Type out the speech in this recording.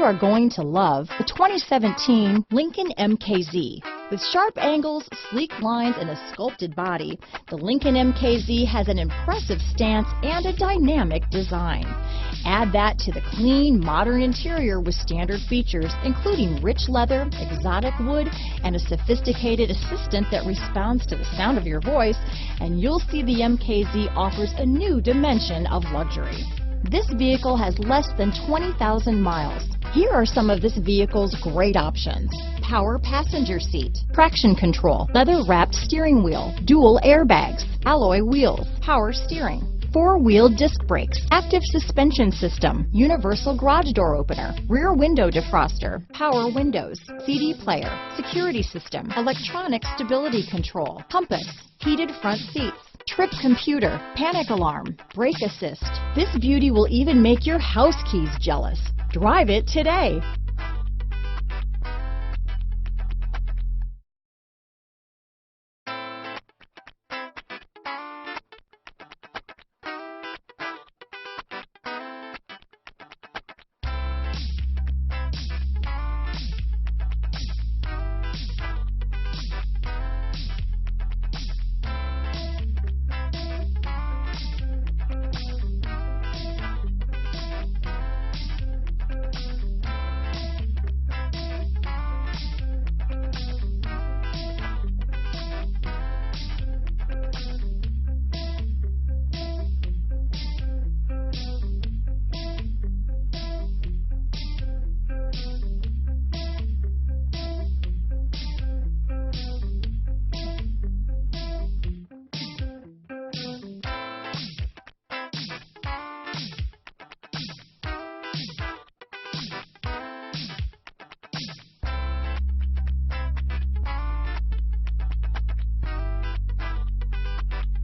are going to love the 2017 Lincoln MKZ. With sharp angles, sleek lines, and a sculpted body, the Lincoln MKZ has an impressive stance and a dynamic design. Add that to the clean, modern interior with standard features, including rich leather, exotic wood, and a sophisticated assistant that responds to the sound of your voice, and you'll see the MKZ offers a new dimension of luxury. This vehicle has less than 20,000 miles. Here are some of this vehicle's great options: power passenger seat, traction control, leather-wrapped steering wheel, dual airbags, alloy wheels, power steering, four-wheel disc brakes, active suspension system, universal garage door opener, rear window defroster, power windows, CD player, security system, electronic stability control, compass, heated front seats, trip computer, panic alarm, brake assist. This beauty will even make your house keys jealous. Drive it today.